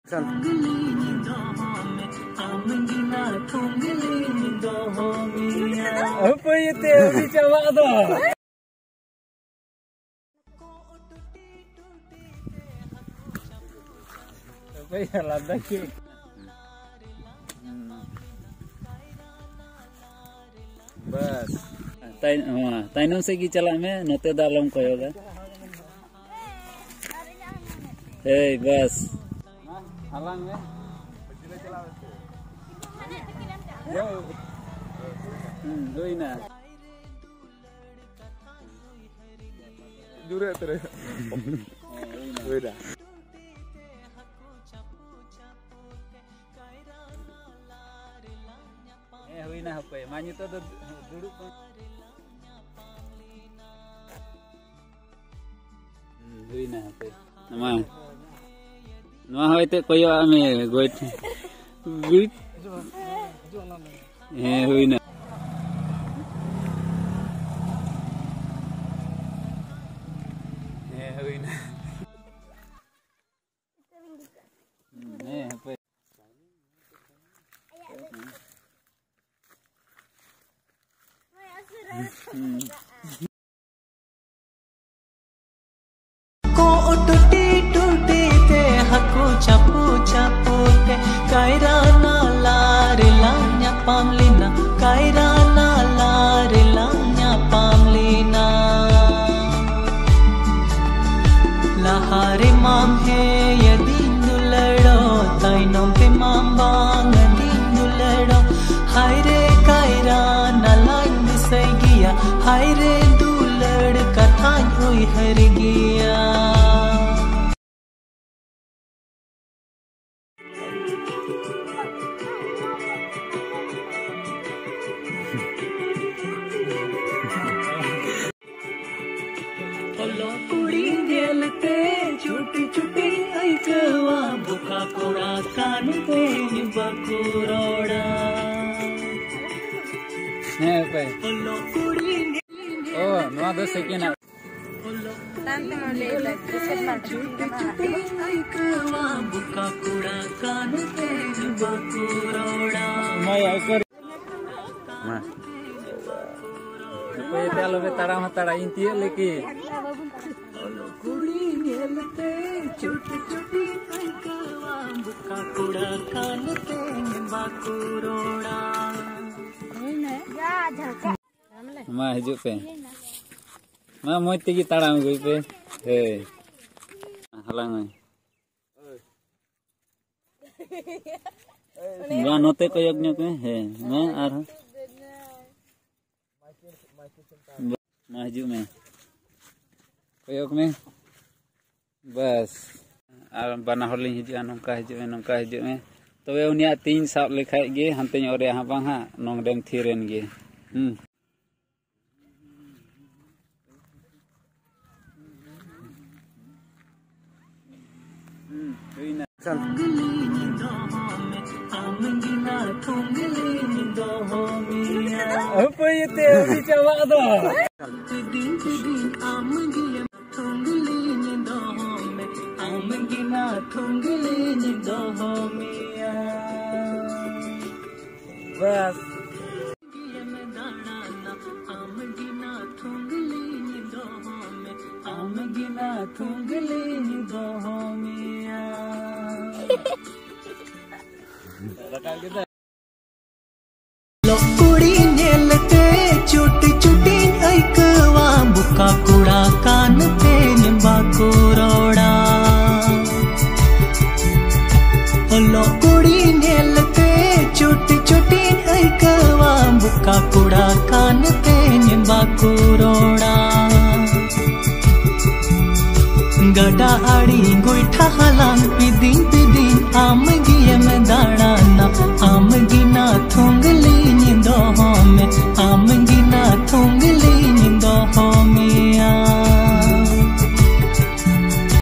Apa itu dicoba tu? Apa ya lada ki? बस ताइनों से की चला में नोते दालम को होगा हे बस हलांग में दोई ना जुरे तेरे दोई ना हुई ना पे मान्य तो दुड़ू हुई ना पे नवा होते कोई में गोइट गोइट हुई ना हुई ना पे को टूटी टूटी ते हको चपू चपू ते कायरा ना लार लान्या पामलिना कायरा ना लार लान्या पामलिना लहारे माम है यदि नुलड़ो ताइनों पे माम बांग यदि नुलड़ो हाय रे कायरा ना लाइन दिसाई गया हाय रे दुलड़ कथा हुई हर गया कुड़ी गेलते छुटी छुटी ऐकवा बुका कोड़ा कान पे बकुरोड़ा है पे ओ नवा दो सेकंड छुटी छुटी ऐकवा बुका कोड़ा कान पे बकुरोड़ा मैं आकर मैं पे तेलो पे तड़ा इंती लेके कुड़ी गेलते छुटी छुटी ऐकवा बुका कोड़ा कान पे बकुरोड़ा मैं हिजुक पे मैं मोती की ताड़ाम गई पे हे हलांग मैं नोते को यज्ञ पे है मैं आर मैं हिजुक में कोयक में बस आर बना हर लिंग हिजुआ नौका हिजुक में तबे उनिया 3 साब लेखाय गे हंते ओरे हा बांगा नोंगडेम थीरेन गे apa itu dicoba tu बस कुड़ी नेलते चुटी चुटी ऐकवा बुका कुड़ा कान पे निम्बा कुरोड़ा कुड़ी नेलते चुटी चुटी ऐकवा बुका कुड़ा कान पे निम्बा कुरोड़ा गडा आड़ी गोइठा हलांग पिदिन आमगी